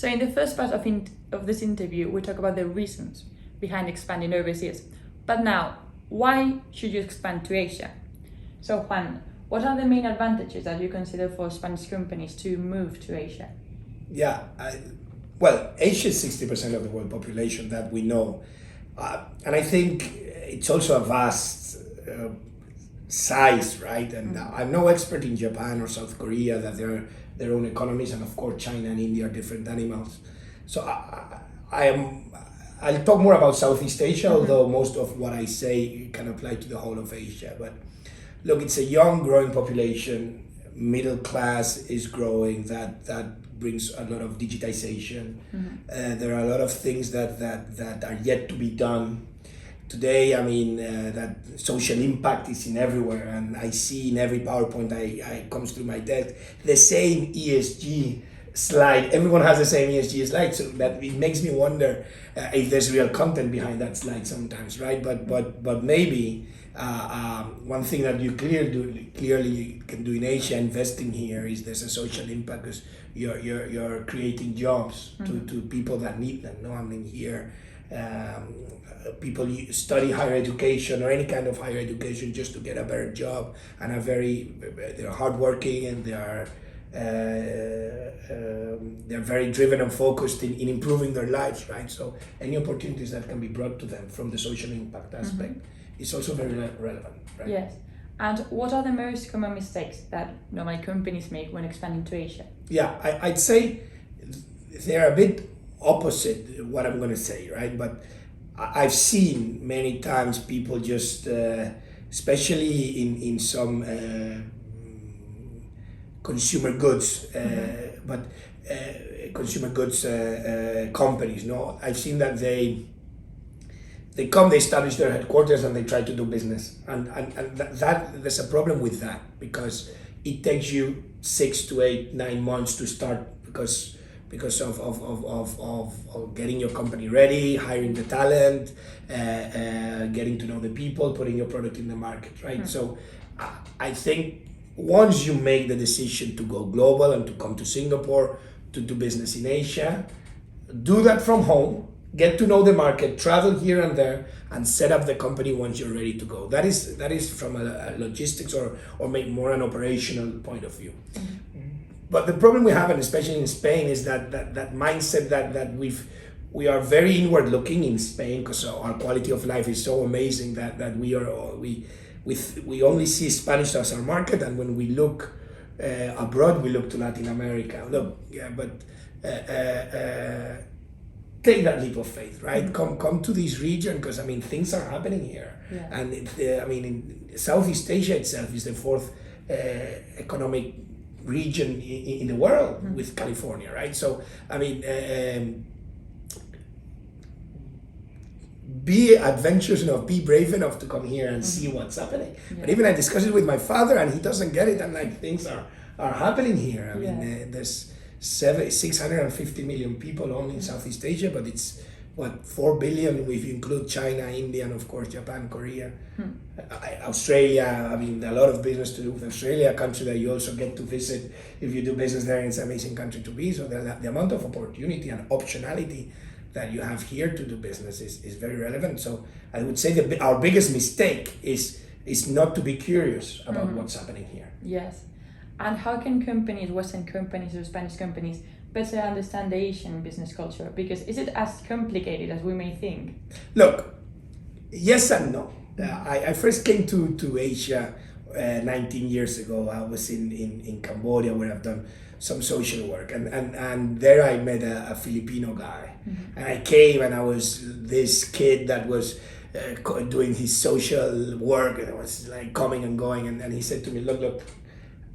So in the first part of this interview, we talk about the reasons behind expanding overseas. But now, why should you expand to Asia? So Juan, what are the main advantages that you consider for Spanish companies to move to Asia? Yeah, well, Asia is 60% of the world population, that we know. And I think it's also a vast size, right? And I'm no expert in Japan or South Korea, that they're their own economies, and of course China and India are different animals. So I'll talk more about Southeast Asia, although most of what I say can apply to the whole of Asia. But look, it's a young, growing population. Middle class is growing. That brings a lot of digitization. There are a lot of things that are yet to be done. Today, I mean, that social impact is in everywhere, and I see in every PowerPoint I comes through my desk the same ESG slide. Everyone has the same ESG slide, so that it makes me wonder if there's real content behind that slide sometimes, right? But maybe one thing that you clearly can do in Asia, investing here, is there's a social impact, because you're creating jobs to people that need them. No, I mean here. People study higher education or any kind of higher education just to get a better job, and they're hardworking, and they're very driven and focused in improving their lives, right? So any opportunities that can be brought to them from the social impact aspect is also very relevant, right? Yes. And what are the most common mistakes that normal companies make when expanding to Asia? Yeah, I'd say they're a bit opposite what I'm going to say, right? But I've seen many times people just, especially in some consumer goods, consumer goods companies. No, I've seen that they establish their headquarters, and they try to do business, and that there's a problem with that, because it takes you 6 to 8, 9 months to start, because of getting your company ready, hiring the talent, getting to know the people, putting your product in the market, right? So I think once you make the decision to go global and to come to Singapore to do business in Asia, do that from home, get to know the market, travel here and there, and set up the company once you're ready to go. That is from a logistics or maybe more an operational point of view. But the problem we have, and especially in Spain, is that mindset that we are very inward looking in Spain, because our quality of life is so amazing that we only see Spanish as our market, and when we look abroad, we look to Latin America. Look, yeah, but take that leap of faith, right? Come to this region, because I mean things are happening here, and in Southeast Asia itself is the fourth economic region in the world, with California, right? So I mean, be adventurous enough, be brave enough to come here and see what's happening. But even I discussed it with my father, and he doesn't get it, and like things are happening here. I mean, there's 650 million people only in Southeast Asia, but it's 4 billion if you include China, India, and of course Japan, Korea, Australia. I mean, a lot of business to do with Australia, a country that you also get to visit if you do business there. It's an amazing country to be. So the amount of opportunity and optionality that you have here to do business is very relevant. So I would say that our biggest mistake is not to be curious about what's happening here. Yes. And how can companies, Western companies or Spanish companies, better understand the Asian business culture? Because is it as complicated as we may think? Look, yes and no. I first came to Asia 19 years ago. I was in Cambodia, where I've done some social work, and there I met a Filipino guy, and I came, and I was this kid that was doing his social work, and I was like coming and going, and he said to me, look,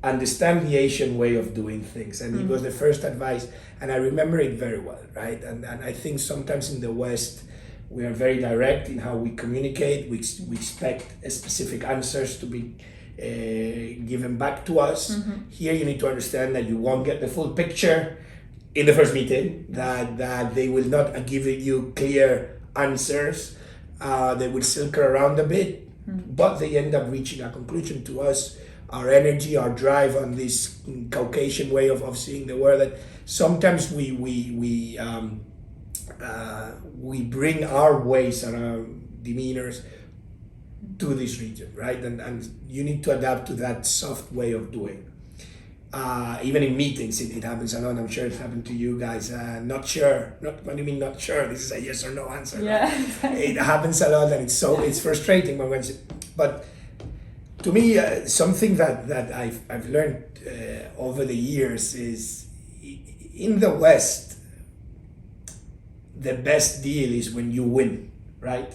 understand the Asian way of doing things. And it was the first advice, and I remember it very well, right? And I think sometimes in the West, we are very direct in how we communicate. We expect specific answers to be given back to us. Here you need to understand that you won't get the full picture in the first meeting, that they will not give you clear answers. They will circle around a bit, but they end up reaching a conclusion to us. our energy, our drive on this Caucasian way of seeing the world, that sometimes we bring our ways and our demeanors to this region, right? And you need to adapt to that soft way of doing. Even in meetings, it happens a lot. I'm sure it's happened to you guys. Not sure. What do you mean not sure? This is a yes or no answer. Yeah. Right? It happens a lot, and it's frustrating but to me, something that I've learned over the years is, in the West, the best deal is when you win, right?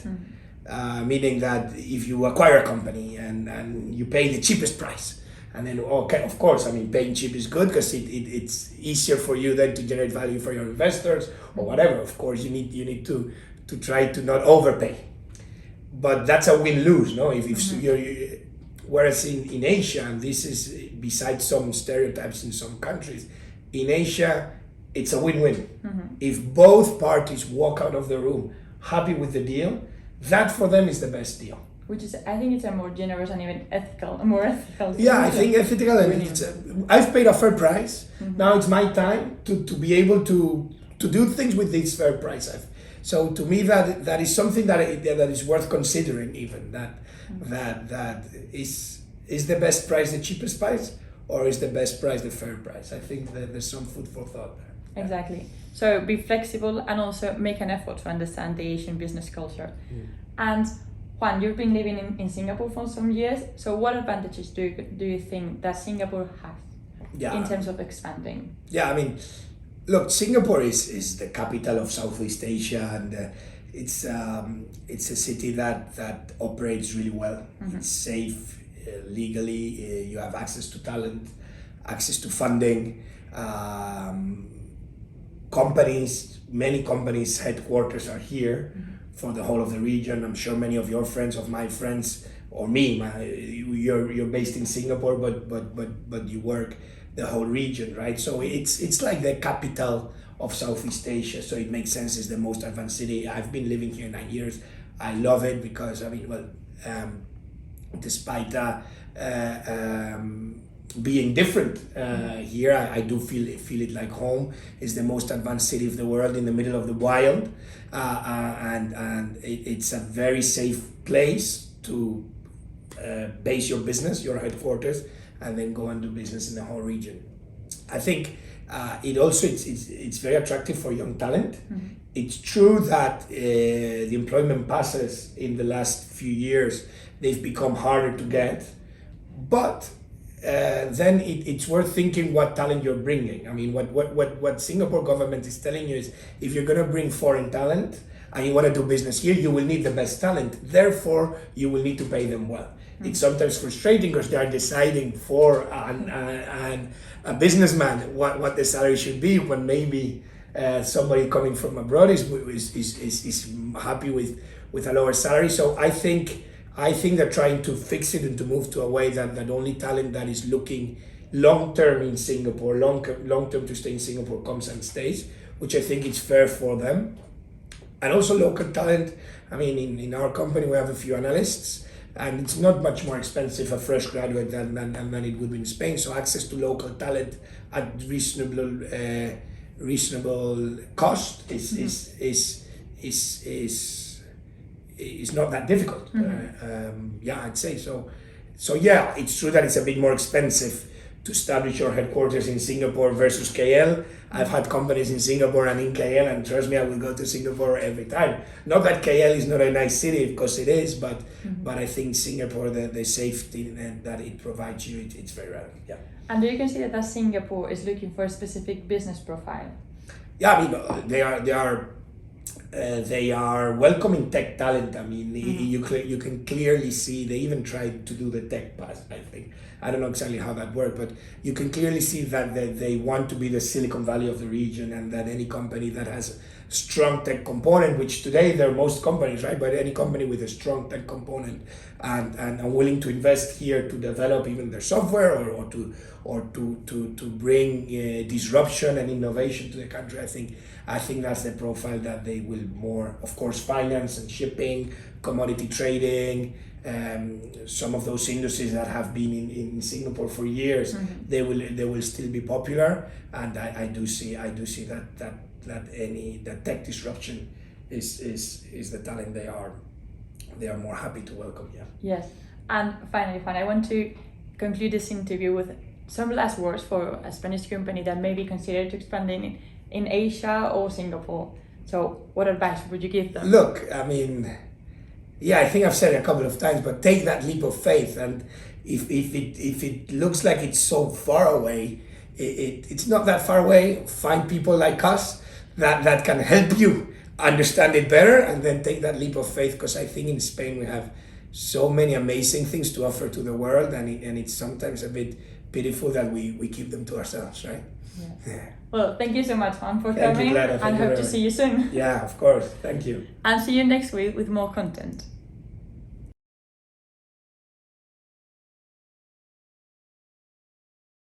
Meaning that if you acquire a company and you pay the cheapest price, and then, okay, of course, I mean, paying cheap is good because it's easier for you then to generate value for your investors or whatever. Of course, you need to try to not overpay. But that's a win-lose, no? If whereas in Asia, and this is besides some stereotypes in some countries, in Asia, it's a win-win. If both parties walk out of the room happy with the deal, that for them is the best deal. Which is, I think it's a more generous and even more ethical. Yeah, I think ethical, and I've paid a fair price. Now it's my time to be able to do things with this fair price. So to me, that is something that is worth considering. Even that is the best price the cheapest price, or is the best price the fair price? I think that there's some food for thought there. Exactly. So be flexible and also make an effort to understand the Asian business culture. And Juan, you've been living in Singapore for some years. So what advantages do you think that Singapore has in terms of expanding? Yeah, I mean, look, Singapore is the capital of Southeast Asia, and it's a city that operates really well. It's safe, legally. You have access to talent, access to funding. Many companies' headquarters are here for the whole of the region. I'm sure many of your friends, of my friends, or me, you're based in Singapore, but you work the whole region, right? So it's like the capital of Southeast Asia. So it makes sense. It's the most advanced city. I've been living here 9 years. I love it because despite being different here, I do feel it like home. It's the most advanced city of the world in the middle of the wild, and it's a very safe place to base your business, your headquarters, and then go and do business in the whole region. I think it's very attractive for young talent. It's true that the employment passes in the last few years, they've become harder to get, but then it's worth thinking what talent you're bringing. I mean, what Singapore government is telling you is, if you're going to bring foreign talent and you want to do business here, you will need the best talent. Therefore, you will need to pay them well. It's sometimes frustrating because they are deciding for a businessman what the salary should be, when maybe somebody coming from abroad is happy with a lower salary. So I think they're trying to fix it and to move to a way that only talent that is looking long-term in Singapore, long-term to stay in Singapore, comes and stays, which I think is fair for them. And also local talent. I mean, in our company, we have a few analysts, and it's not much more expensive a fresh graduate than it would be in Spain. So access to local talent at reasonable cost is not that difficult. I'd say so. So yeah, it's true that it's a bit more expensive to establish your headquarters in Singapore versus KL. I've had companies in Singapore and in KL, and trust me, I will go to Singapore every time. Not that KL is not a nice city, because it is, but I think Singapore, the safety that it provides you, it's very relevant. Yeah. And do you consider that Singapore is looking for a specific business profile? Yeah, I mean, they are welcoming tech talent. I mean, you can clearly see they even tried to do the tech pass, I think. I don't know exactly how that worked, but you can clearly see that they want to be the Silicon Valley of the region, and that any company that has strong tech component, which today they're most companies, right? But any company with a strong tech component and are willing to invest here to develop even their software or to bring disruption and innovation to the country, I think that's the profile that they will more, of course, finance and shipping, commodity trading, some of those industries that have been in Singapore for years, they will still be popular, and I do see that tech disruption is the talent they are more happy to welcome. Yeah. Yes, and finally, I want to conclude this interview with some last words for a Spanish company that may be considered to expand in Asia or Singapore. So, what advice would you give them? Look, I mean, yeah, I think I've said it a couple of times, but take that leap of faith, and if it looks like it's so far away, it's not that far away. Find people like us that can help you understand it better, and then take that leap of faith, because I think in Spain we have so many amazing things to offer to the world, and it's sometimes a bit pitiful that we keep them to ourselves, right? Yes. Yeah. Well, thank you so much, Juan, for coming, and hope to see you soon. Yeah, of course. Thank you. And see you next week with more content.